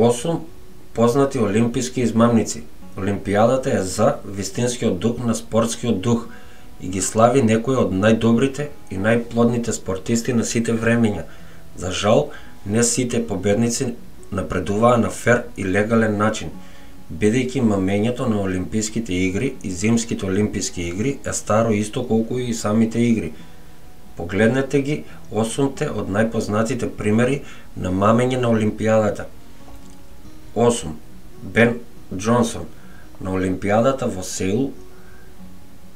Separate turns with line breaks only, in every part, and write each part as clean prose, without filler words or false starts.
8 познати олимписки измамници. Олимпијадата е за вистинскиот дух на спортскиот дух и ги слави некои од најдобрите и најплодните спортисти на сите времења. За жал, не сите победници напредуваа на фер и легален начин, бидејќи мамењето на олимписките игри и зимските олимписки игри е старо исто колку и самите игри. Погледнете ги 8-те од најпознатите примери на мамење на Олимпијадата. 8. Бен Џонсон. На Олимпијадата во Сеул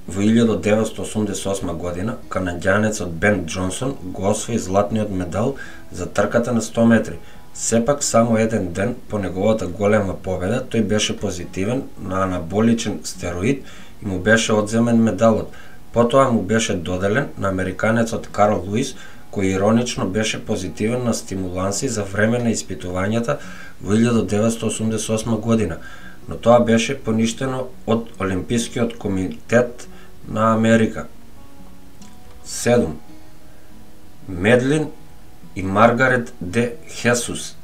во 1988 година, канаѓанецот Бен Џонсон го освои златниот медал за трката на 100 метри. Сепак само еден ден по неговата голема победа тој беше позитивен на анаболичен стероид и му беше одземен медалот. Потоа му беше доделен на американецот Карл Луис, кој иронично беше позитивен на стимуланси за време на испитувањата во 1988 година, но тоа беше поништено од Олимпискиот комитет на Америка. 7. Медлин и Маргарет де Хесус.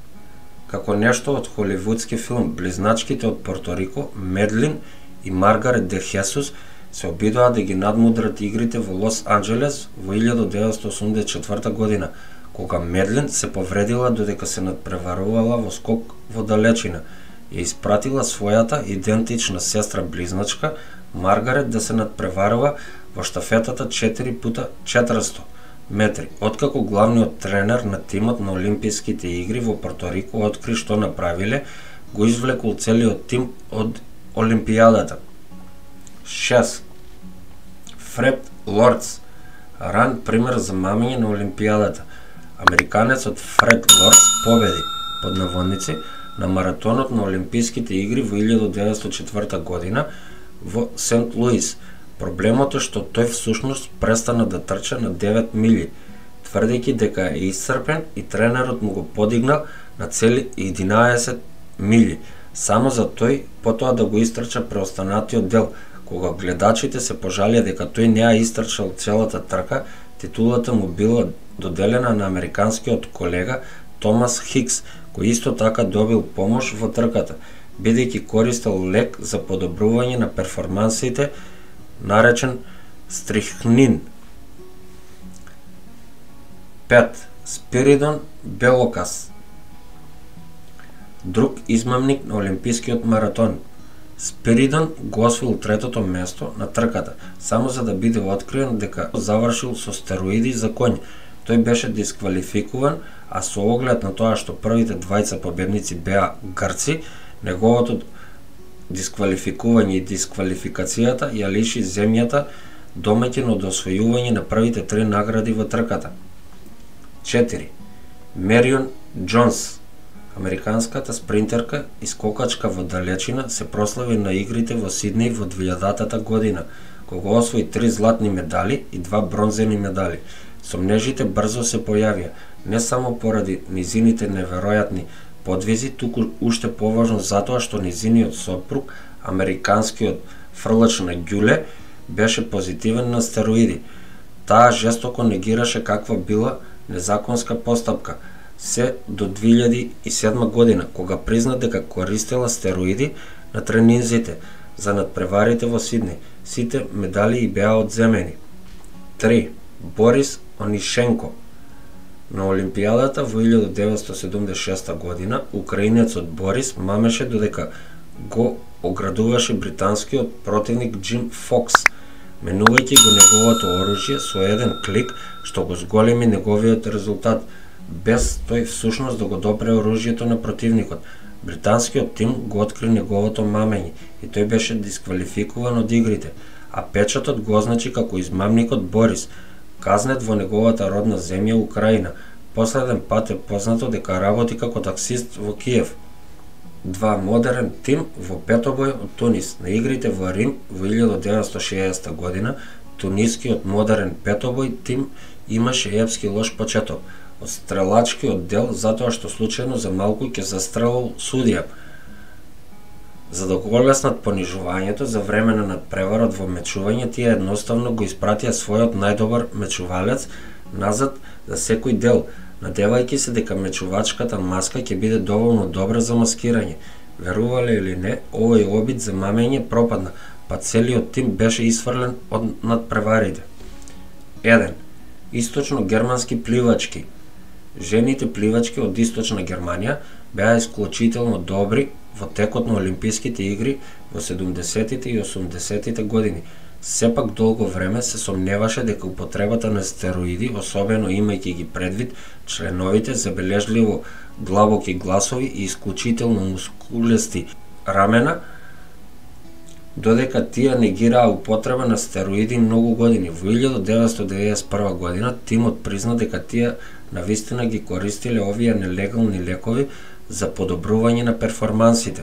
Како нешто од холивудски филм Близначките од Порторико, Медлин и Маргарет де Хесус се обидоа да ги надмудрат игрите во Лос Анџелес во 1984 година, кога Медлин се повредила додека се надпреварувала во скок во далечина и испратила својата идентична сестра близначка Маргарет да се надпреварува во штафетата 4x400 метри, откако главниот тренер на тимот на Олимписките игри во Порторико откри што направиле, го извлекол целиот тим од Олимпијадата. 6. Фред Лордс. Ран пример за мамење на Олимпијадата. Американецот Фред Лордс победи, под наводници, на маратонот на Олимписките игри во 1904 година во Сент Луис. Проблемот е што тој всушност престана да трча на 9 мили, тврдејќи дека е исцрпен и тренерот му го подигнал на цели 11 мили, само за тој потоа да го истрча преостанатиот дел. Кога гледачите се пожалија дека тој не ја истрчал целата трка, титулата му била доделена на американскиот колега Томас Хикс, кој исто така добил помош во трката, бидејќи користел лек за подобрување на перформансите, наречен стрихнин. 5. Спиридон Белокас. Друг измамник на олимпискиот маратон. Спиридон го освоил третото место на трката, само за да биде откриен дека завршил со стероиди за коњ. Тој беше дисквалификуван, а со оглед на тоа што првите двајца победници беа грци, неговото дисквалификување и дисквалификацијата ја лиши земјата домаќин од освојување на првите 3 награди во трката. 4. Мерион Џонс. Американската спринтерка и скокачка во далечина се прослави на игрите во Сиднеј во 2000 година, кога освои 3 златни медали и 2 бронзени медали. Сомнежите брзо се појавија, не само поради низините неверојатни подвизи, туку уште поважно затоа што низиниот сопруг, американскиот фрлач на ѓуле, беше позитивен на стероиди. Таа жестоко негираше каква била незаконска постапка, се до 2007 година, кога призна дека користела стероиди на тренинзите за надпреварите во Сиднеј. Сите медали и беа одземени. 3. Борис Онишенко. На Олимпијадата во 1976 година, украинецот Борис мамеше додека го оградуваше британскиот противник Џим Фокс, менувајќи го неговото оружје со еден клик, што го зголеми неговиот резултат, без тој всушност да го допре оружјето на противникот. Британскиот тим го откри неговото мамење и тој беше дисквалификуван од игрите, а печатот го означи како измамникот Борис, казнет во неговата родна земја Украина. Последен пат е познато дека работи како таксист во Киев. 2. Модерен тим во петобој од Тунис. На игрите во Рим во 1960 година, тунискиот модерен петобој тим имаше епски лош почеток од стрелачкиот дел затоа што случајно за малку ќе застрелал судија. За да го олеснат понижувањето за време на надпреварот во мечување, тие едноставно го испратија својот најдобар мечувалец назад за секој дел, надевајќи се дека мечувачката маска ќе биде доволно добра за маскирање. Верувале или не, овој обид за мамење пропадна, па целиот тим беше исфрлен од надпреварите. 1. Источно-германски пливачки. Жените пливачки од Источна Германија беа исклучително добри во текот на Олимписките игри во 70-тите и 80-тите години. Сепак долго време се сомневаше дека употребата на стероиди, особено имајќи ги предвид членовите забележливо длабоки гласови и исклучително мускулести рамена, додека тие негираа употреба на стероиди многу години. Во 1991 година тимот призна дека тие навистина ги користеле овие нелегални лекови за подобрување на перформансите.